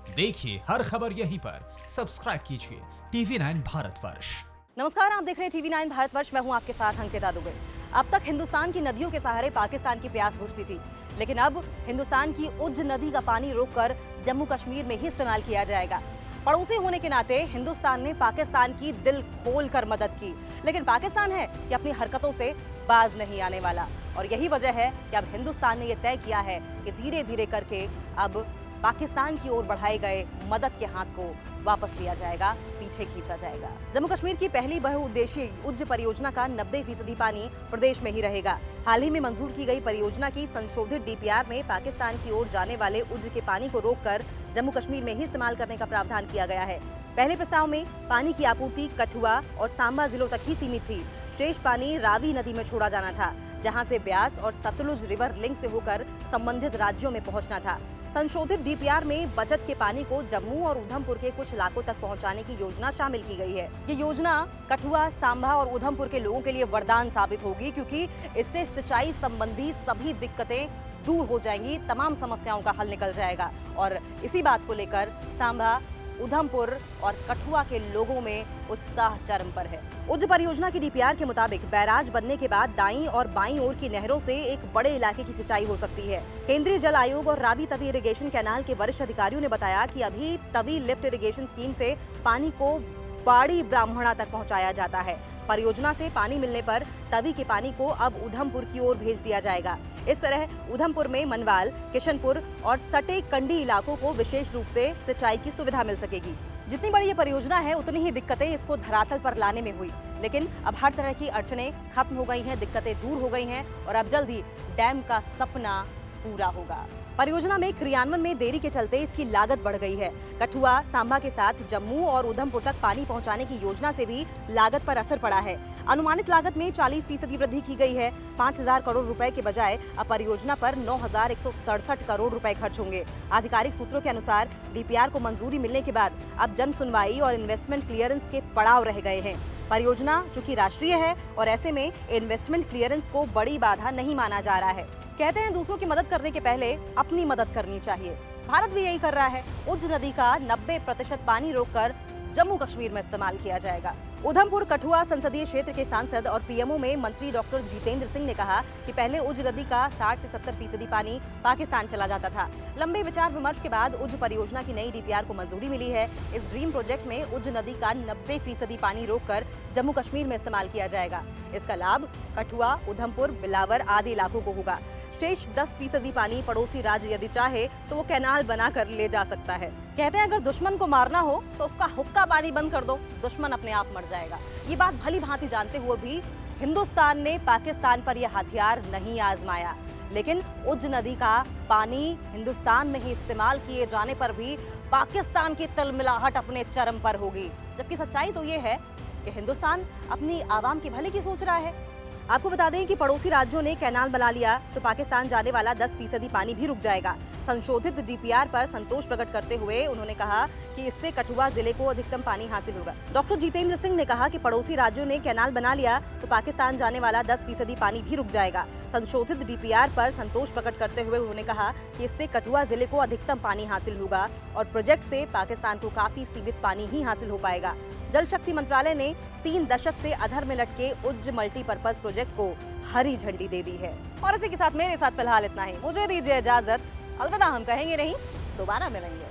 देखिए हर खबर यहीं पर। सब्सक्राइब कीजिए TV9 भारतवर्ष। नमस्कार, आप देख रहे हैं TV9 भारतवर्ष। मैं हूं आपके साथ अंकिता दुबे। अब तक हिंदुस्तान की नदियों के सहारे पाकिस्तान की प्यास बुझती थी, लेकिन अब हिंदुस्तान की उज्ज नदी का पानी रोककर जम्मू कश्मीर में ही इस्तेमाल किया जाएगा। पड़ोसी होने के नाते हिंदुस्तान ने पाकिस्तान की दिल खोलकर मदद की, लेकिन पाकिस्तान है कि अपनी हरकतों से बाज नहीं आने वाला। और यही वजह है कि अब हिंदुस्तान ने यह तय किया है कि धीरे धीरे करके अब पाकिस्तान की ओर बढ़ाए गए मदद के हाथ को वापस लिया जाएगा, पीछे खींचा जाएगा। जम्मू कश्मीर की पहली बहुउद्देशीय उज्ज परियोजना का 90% पानी प्रदेश में ही रहेगा। हाल ही में मंजूर की गई परियोजना की संशोधित DPR में पाकिस्तान की ओर जाने वाले उज्ज के पानी को रोककर जम्मू कश्मीर में ही इस्तेमाल करने का प्रावधान किया गया है। पहले प्रस्ताव में पानी की आपूर्ति कठुआ और सांबा जिलों तक ही सीमित थी। शेष पानी रावी नदी में छोड़ा जाना था, जहां से ब्यास और सतलुज रिवर लिंक से होकर संबंधित राज्यों में पहुंचना था। संशोधित DPR में बचत के पानी को जम्मू और उधमपुर के कुछ इलाकों तक पहुंचाने की योजना शामिल की गई है। ये योजना कठुआ, सांबा और उधमपुर के लोगों के लिए वरदान साबित होगी, क्योंकि इससे सिंचाई संबंधी सभी दिक्कतें दूर हो जाएंगी, तमाम समस्याओं का हल निकल जाएगा। और इसी बात को लेकर सांबा, उधमपुर और कठुआ के लोगों में उत्साह चरम पर है। उज्ज परियोजना की DPR के मुताबिक बैराज बनने के बाद दाईं और बाईं ओर की नहरों से एक बड़े इलाके की सिंचाई हो सकती है। केंद्रीय जल आयोग और रावी तवी इरिगेशन कैनाल के वरिष्ठ अधिकारियों ने बताया कि अभी तवी लिफ्ट इरिगेशन स्कीम से पानी को बाड़ी ब्राह्मणा तक पहुंचाया जाता है। परियोजना से पानी मिलने पर तवी के पानी को अब उधमपुर की ओर भेज दिया जाएगा। इस तरह उधमपुर में मनवाल, किशनपुर और सटे कंडी इलाकों को विशेष रूप से सिंचाई की सुविधा मिल सकेगी। जितनी बड़ी ये परियोजना है, उतनी ही दिक्कतें इसको धरातल पर लाने में हुई, लेकिन अब हर तरह की अड़चनें खत्म हो गई हैं, दिक्कतें दूर हो गई हैं और अब जल्द ही डैम का सपना पूरा होगा। परियोजना में क्रियान्वयन में देरी के चलते इसकी लागत बढ़ गई है। कठुआ, सांबा के साथ जम्मू और उधमपुर तक पानी पहुंचाने की योजना से भी लागत पर असर पड़ा है। अनुमानित लागत में 40% वृद्धि की गई है। 5,000 करोड़ रुपए के बजाय अब परियोजना पर 9,167 करोड़ रुपए खर्च होंगे। आधिकारिक सूत्रों के अनुसार DPR को मंजूरी मिलने के बाद अब जन सुनवाई और इन्वेस्टमेंट क्लियरेंस के पड़ाव रह गए हैं। परियोजना चूंकि राष्ट्रीय है और ऐसे में इन्वेस्टमेंट क्लियरेंस को बड़ी बाधा नहीं माना जा रहा है। कहते हैं दूसरों की मदद करने के पहले अपनी मदद करनी चाहिए। भारत भी यही कर रहा है। उज्ज नदी का 90% पानी रोककर जम्मू कश्मीर में इस्तेमाल किया जाएगा। उधमपुर कठुआ संसदीय क्षेत्र के सांसद और PMO में मंत्री डॉक्टर जितेंद्र सिंह ने कहा कि पहले उज्ज नदी का 60 से 70% पानी पाकिस्तान चला जाता था। लंबे विचार विमर्श के बाद उज्ज परियोजना की नई DPR को मंजूरी मिली है। इस ड्रीम प्रोजेक्ट में उज्ज नदी का 90% पानी रोककर जम्मू कश्मीर में इस्तेमाल किया जाएगा। इसका लाभ कठुआ, उधमपुर, बिलावर आदि इलाकों को होगा। शेष 10% पानी पड़ोसी राज्य यदि चाहे तो वो कैनाल बनाकर ले जा सकता है। कहते हैं अगर दुश्मन को मारना हो तो उसका हुक्का पानी बंद कर दो, दुश्मन अपने आप मर जाएगा। ये बात भली भांति जानते हुए भी हिंदुस्तान ने पाकिस्तान पर यह हथियार नहीं आजमाया, लेकिन उज्ज नदी का पानी हिंदुस्तान में ही इस्तेमाल किए जाने पर भी पाकिस्तान की तिलमिलाहट अपने चरम पर होगी। जबकि सच्चाई तो ये है कि हिंदुस्तान अपनी आवाम के भले की सोच रहा है। आपको बता दें कि पड़ोसी राज्यों ने कैनाल बना लिया तो पाकिस्तान जाने वाला 10% पानी भी रुक जाएगा। संशोधित DPR पर संतोष प्रकट करते हुए उन्होंने कहा कि इससे कठुआ जिले को अधिकतम पानी हासिल होगा। डॉक्टर जितेंद्र सिंह ने कहा कि पड़ोसी राज्यों ने कैनाल बना लिया तो पाकिस्तान जाने वाला 10% पानी भी रुक जाएगा। संशोधित DPR पर संतोष प्रकट करते हुए उन्होंने कहा कि इससे कठुआ जिले को अधिकतम पानी हासिल होगा और प्रोजेक्ट से पाकिस्तान को काफी सीमित पानी ही हासिल हो पाएगा। जल शक्ति मंत्रालय ने 3 दशक से अधर में लटके उज्ज मल्टीपर्पज प्रोजेक्ट को हरी झंडी दे दी है। और इसी के साथ मेरे साथ फिलहाल इतना ही। मुझे दीजिए इजाजत। अलविदा, हम कहेंगे नहीं, दोबारा मिलेंगे।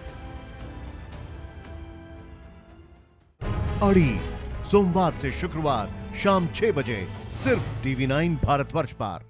अड़ी सोमवार से शुक्रवार शाम 6 बजे सिर्फ TV9 भारतवर्ष पर।